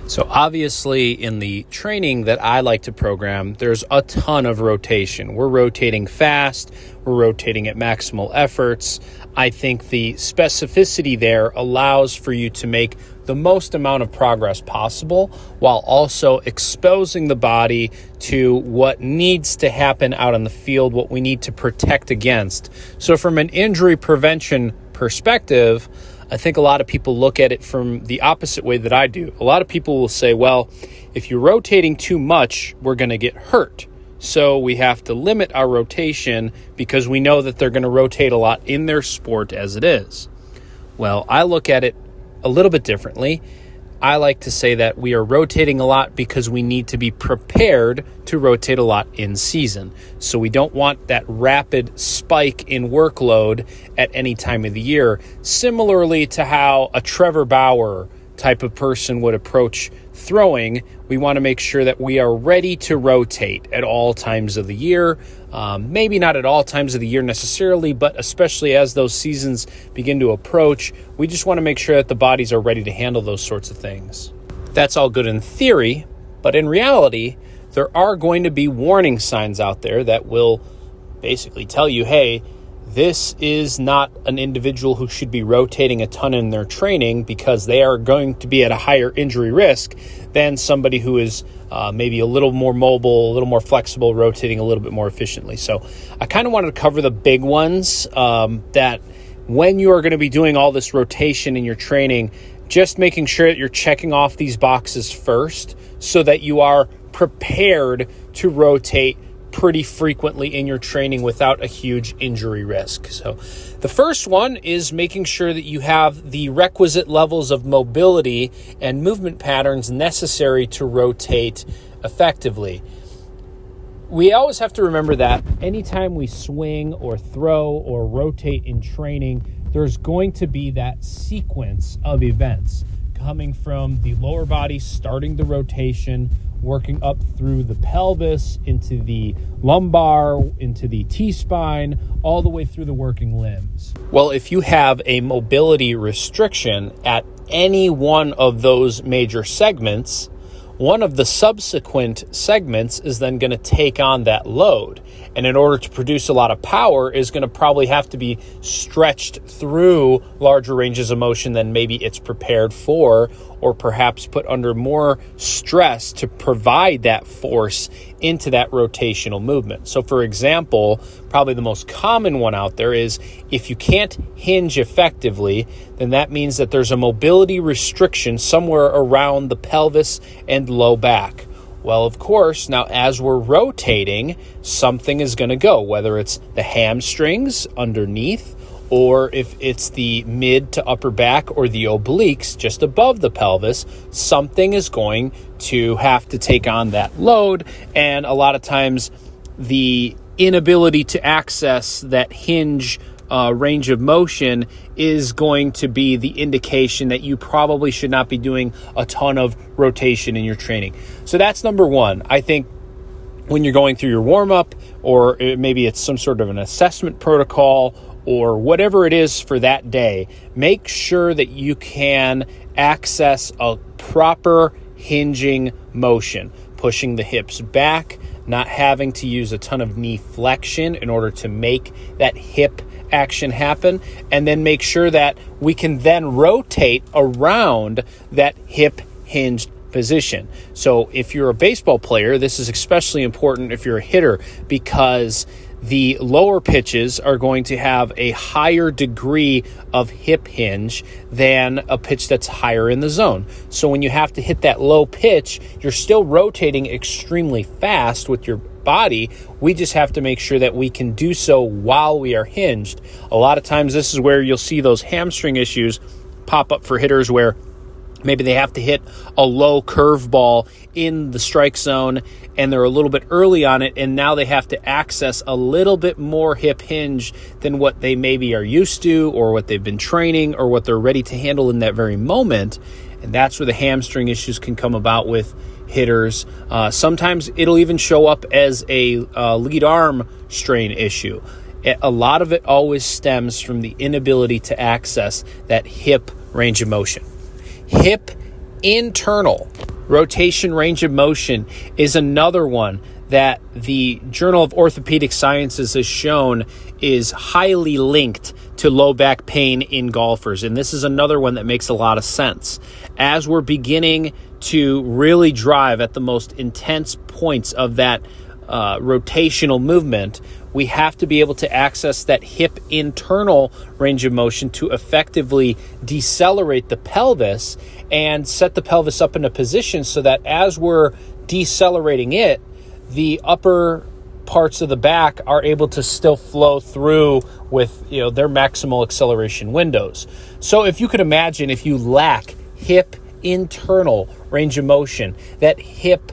So obviously in the training that I like to program, there's a ton of rotation. We're rotating fast, we're rotating at maximal efforts. I think the specificity there allows for you to make the most amount of progress possible while also exposing the body to what needs to happen out on the field, what we need to protect against. So from an injury prevention perspective, I think a lot of people look at it from the opposite way that I do. A lot of people will say, well, if you're rotating too much, we're going to get hurt. So we have to limit our rotation because we know that they're going to rotate a lot in their sport as it is. Well, I look at it a little bit differently. I like to say that we are rotating a lot because we need to be prepared to rotate a lot in season. So we don't want that rapid spike in workload at any time of the year, similarly to how a Trevor Bauer type of person would approach throwing. We want to make sure that we are ready to rotate at all times of the year. Maybe not at all times of the year necessarily, but especially as those seasons begin to approach, we just want to make sure that the bodies are ready to handle those sorts of things. That's all good in theory, but in reality, there are going to be warning signs out there that will basically tell you, hey, this is not an individual who should be rotating a ton in their training because they are going to be at a higher injury risk than somebody who is maybe a little more mobile, a little more flexible, rotating a little bit more efficiently. So I kind of wanted to cover the big ones that when you are going to be doing all this rotation in your training, just making sure that you're checking off these boxes first so that you are prepared to rotate pretty frequently in your training without a huge injury risk. So the first one is making sure that you have the requisite levels of mobility and movement patterns necessary to rotate effectively. We always have to remember that anytime we swing or throw or rotate in training, there's going to be that sequence of events coming from the lower body, starting the rotation, working up through the pelvis, into the lumbar, into the T-spine, all the way through the working limbs. Well, if you have a mobility restriction at any one of those major segments, one of the subsequent segments is then going to take on that load. And in order to produce a lot of power is going to probably have to be stretched through larger ranges of motion than maybe it's prepared for, or perhaps put under more stress to provide that force into that rotational movement. So for example, probably the most common one out there is if you can't hinge effectively, then that means that there's a mobility restriction somewhere around the pelvis and low back. Well, of course, now as we're rotating, something is going to go, whether it's the hamstrings underneath, or if it's the mid to upper back or the obliques just above the pelvis, something is going to have to take on that load. And a lot of times the inability to access that hinge range of motion is going to be the indication that you probably should not be doing a ton of rotation in your training. So that's number one. I think when you're going through your warm-up, or maybe it's some sort of an assessment protocol, or whatever it is for that day, make sure that you can access a proper hinging motion, pushing the hips back, not having to use a ton of knee flexion in order to make that hip action happen, and then make sure that we can then rotate around that hip hinged position. So if you're a baseball player, this is especially important if you're a hitter, because the lower pitches are going to have a higher degree of hip hinge than a pitch that's higher in the zone. So when you have to hit that low pitch, you're still rotating extremely fast with your body. We just have to make sure that we can do so while we are hinged. A lot of times this is where you'll see those hamstring issues pop up for hitters, where maybe they have to hit a low curveball in the strike zone and they're a little bit early on it, and now they have to access a little bit more hip hinge than what they maybe are used to, or what they've been training, or what they're ready to handle in that very moment. And that's where the hamstring issues can come about with hitters. Sometimes it'll even show up as a lead arm strain issue. A lot of it always stems from the inability to access that hip range of motion. Hip internal Rotation range of motion is another one that the Journal of Orthopedic Sciences has shown is highly linked to low back pain in golfers. And this is another one that makes a lot of sense. As we're beginning to really drive at the most intense points of that rotational movement, we have to be able to access that hip internal range of motion to effectively decelerate the pelvis and set the pelvis up in a position so that as we're decelerating it, the upper parts of the back are able to still flow through with their maximal acceleration windows. So if you could imagine, if you lack hip internal range of motion, that hip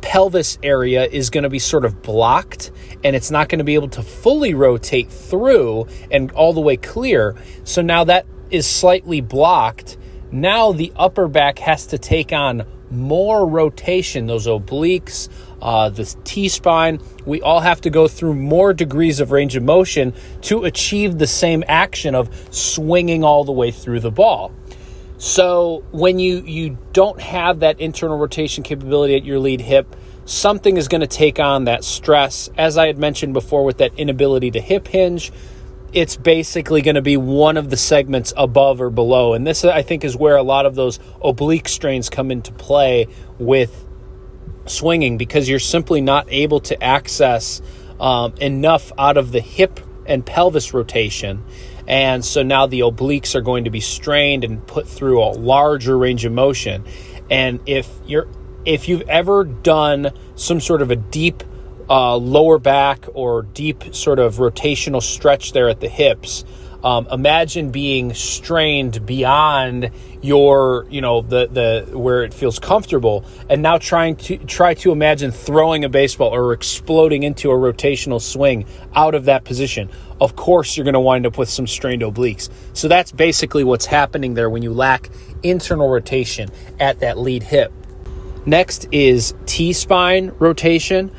pelvis area is going to be sort of blocked and it's not going to be able to fully rotate through and all the way clear. So now that is slightly blocked. Now the upper back has to take on more rotation, those obliques, the T-spine. We all have to go through more degrees of range of motion to achieve the same action of swinging all the way through the ball. So when you don't have that internal rotation capability at your lead hip, something is going to take on that stress. As I had mentioned before with that inability to hip hinge, it's basically going to be one of the segments above or below. And this, I think, is where a lot of those oblique strains come into play with swinging, because you're simply not able to access enough out of the hip and pelvis rotation. And so now the obliques are going to be strained and put through a larger range of motion. And if you've ever done some sort of a deep lower back or deep sort of rotational stretch there at the hips, imagine being strained beyond your, the where it feels comfortable, and now try to imagine throwing a baseball or exploding into a rotational swing out of that position. Of course, you're going to wind up with some strained obliques. So that's basically what's happening there when you lack internal rotation at that lead hip. Next is T-spine rotation,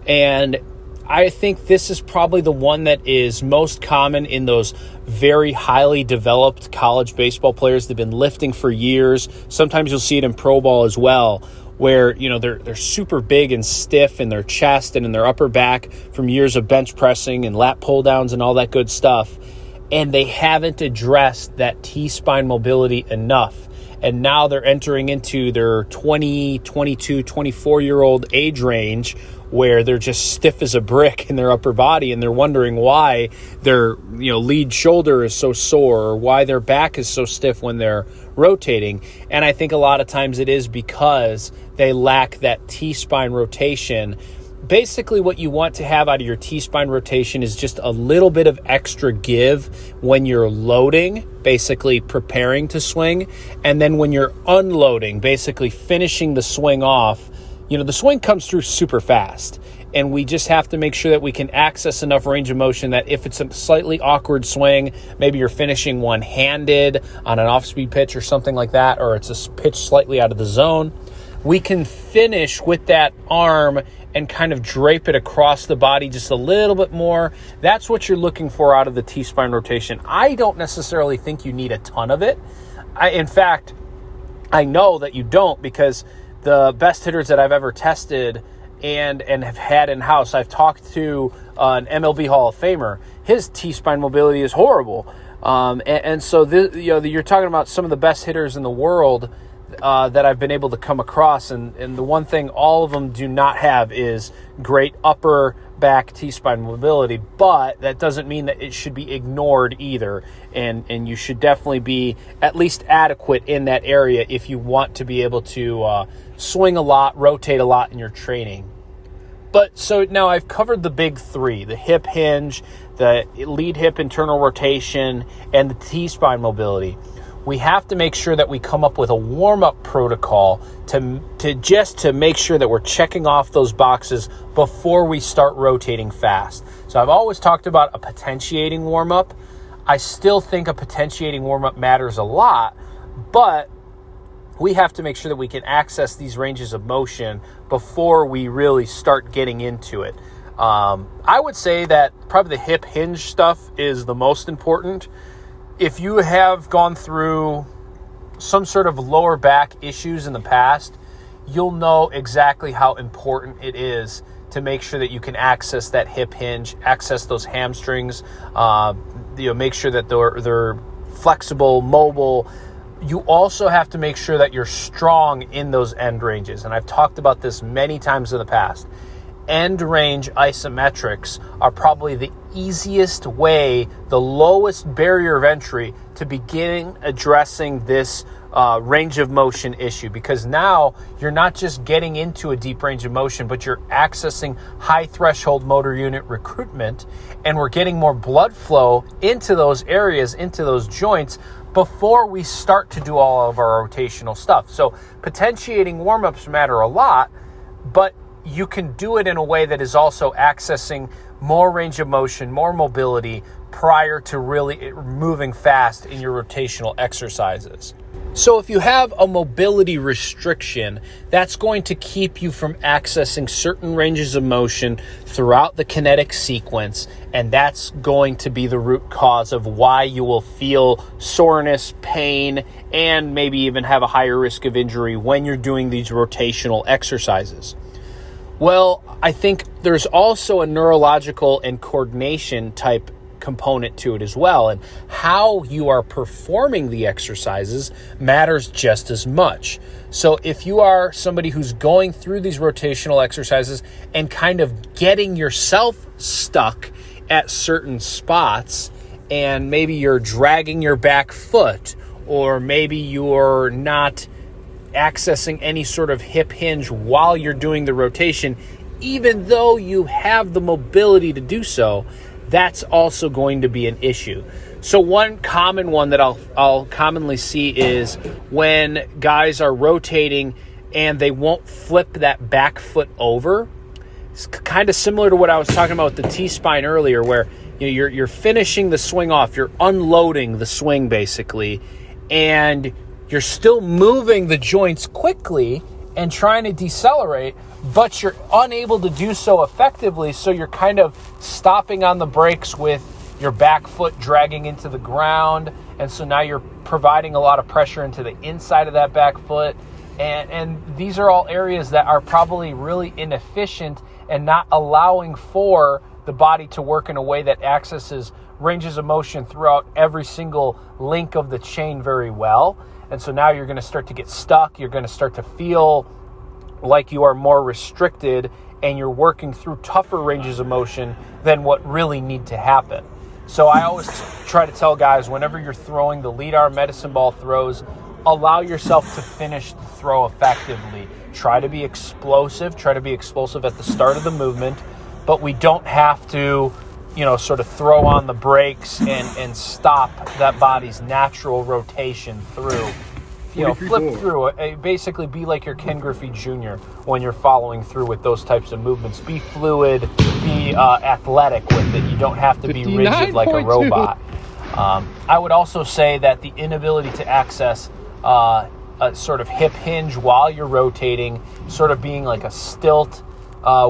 and I think this is probably the one that is most common in those very highly developed college baseball players that have been lifting for years. Sometimes you'll see it in pro ball as well, where they're super big and stiff in their chest and in their upper back from years of bench pressing and lat pull downs and all that good stuff, and they haven't addressed that T-spine mobility enough. And now they're entering into their 20, 22, 24-year-old age range where they're just stiff as a brick in their upper body, and they're wondering why their lead shoulder is so sore or why their back is so stiff when they're rotating. And I think a lot of times it is because they lack that T-spine rotation. Basically, what you want to have out of your T-spine rotation is just a little bit of extra give when you're loading, basically preparing to swing, and then when you're unloading, basically finishing the swing off. The swing comes through super fast, and we just have to make sure that we can access enough range of motion that if it's a slightly awkward swing, maybe you're finishing one-handed on an off-speed pitch or something like that, or it's a pitch slightly out of the zone, we can finish with that arm and kind of drape it across the body just a little bit more. That's what you're looking for out of the T-spine rotation. I don't necessarily think you need a ton of it. In fact, I know that you don't, because the best hitters that I've ever tested and have had in-house, I've talked to an MLB Hall of Famer. His T-spine mobility is horrible. And so you're talking about some of the best hitters in the world that I've been able to come across, and the one thing all of them do not have is great upper back T-spine mobility, but that doesn't mean that it should be ignored either, and you should definitely be at least adequate in that area if you want to be able to swing a lot, rotate a lot in your training. But so now I've covered the big three: the hip hinge, the lead hip internal rotation, and the T-spine mobility. We have to make sure that we come up with a warm-up protocol to make sure that we're checking off those boxes before we start rotating fast. So I've always talked about a potentiating warm-up. I still think a potentiating warm-up matters a lot, but we have to make sure that we can access these ranges of motion before we really start getting into it. I would say that probably the hip hinge stuff is the most important. If you have gone through some sort of lower back issues in the past, you'll know exactly how important it is to make sure that you can access that hip hinge, access those hamstrings, make sure that they're flexible, mobile. You also have to make sure that you're strong in those end ranges. And I've talked about this many times in the past. End range isometrics are probably the easiest way, the lowest barrier of entry to begin addressing this range of motion issue, because now you're not just getting into a deep range of motion, but you're accessing high threshold motor unit recruitment, and we're getting more blood flow into those areas, into those joints, before we start to do all of our rotational stuff. So potentiating warm-ups matter a lot, but you can do it in a way that is also accessing more range of motion, more mobility prior to really moving fast in your rotational exercises. So if you have a mobility restriction, that's going to keep you from accessing certain ranges of motion throughout the kinetic sequence, and that's going to be the root cause of why you will feel soreness, pain, and maybe even have a higher risk of injury when you're doing these rotational exercises. Well, I think there's also a neurological and coordination type component to it as well, and how you are performing the exercises matters just as much. So if you are somebody who's going through these rotational exercises and kind of getting yourself stuck at certain spots, and maybe you're dragging your back foot, or maybe you're not accessing any sort of hip hinge while you're doing the rotation, even though you have the mobility to do so, that's also going to be an issue. So one common one that I'll commonly see is when guys are rotating and they won't flip that back foot over. It's kind of similar to what I was talking about with the T-spine earlier, where you're finishing the swing off, you're unloading the swing basically, and you're still moving the joints quickly and trying to decelerate, but you're unable to do so effectively, so you're kind of stopping on the brakes with your back foot dragging into the ground, and so now you're providing a lot of pressure into the inside of that back foot, and these are all areas that are probably really inefficient and not allowing for the body to work in a way that accesses ranges of motion throughout every single link of the chain very well. And so now you're going to start to get stuck. You're going to start to feel like you are more restricted, and you're working through tougher ranges of motion than what really need to happen. So I always try to tell guys, whenever you're throwing the lead arm medicine ball throws, allow yourself to finish the throw effectively. Try to be explosive. Try to be explosive at the start of the movement, but we don't have to, sort of throw on the brakes and stop that body's natural rotation through. Flip through it. Basically, be like your Ken Griffey Jr. when you're following through with those types of movements. Be fluid, be athletic with it. You don't have to be rigid like a robot. I would also say that the inability to access a sort of hip hinge while you're rotating, sort of being like a stilt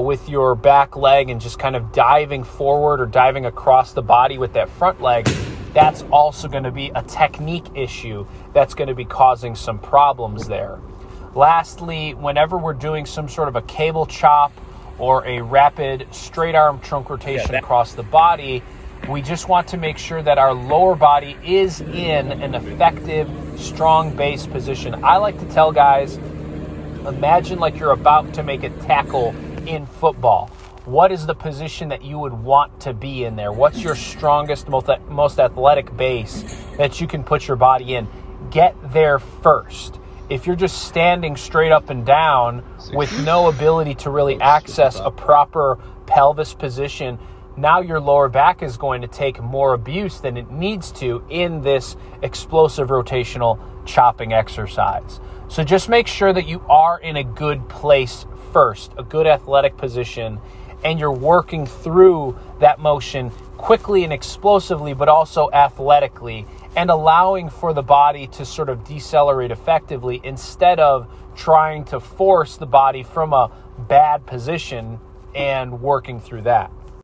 with your back leg and just kind of diving forward or diving across the body with that front leg, that's also going to be a technique issue that's going to be causing some problems there. Lastly, whenever we're doing some sort of a cable chop or a rapid straight arm trunk rotation across the body, we just want to make sure that our lower body is in an effective, strong base position. I like to tell guys, imagine like you're about to make a tackle in football. What is the position that you would want to be in there? What's your strongest, most athletic base that you can put your body in? Get there first. If you're just standing straight up and down with no ability to really access a proper pelvis position, now your lower back is going to take more abuse than it needs to in this explosive rotational chopping exercise. So just make sure that you are in a good place first, a good athletic position, and you're working through that motion quickly and explosively, but also athletically, and allowing for the body to sort of decelerate effectively instead of trying to force the body from a bad position and working through that.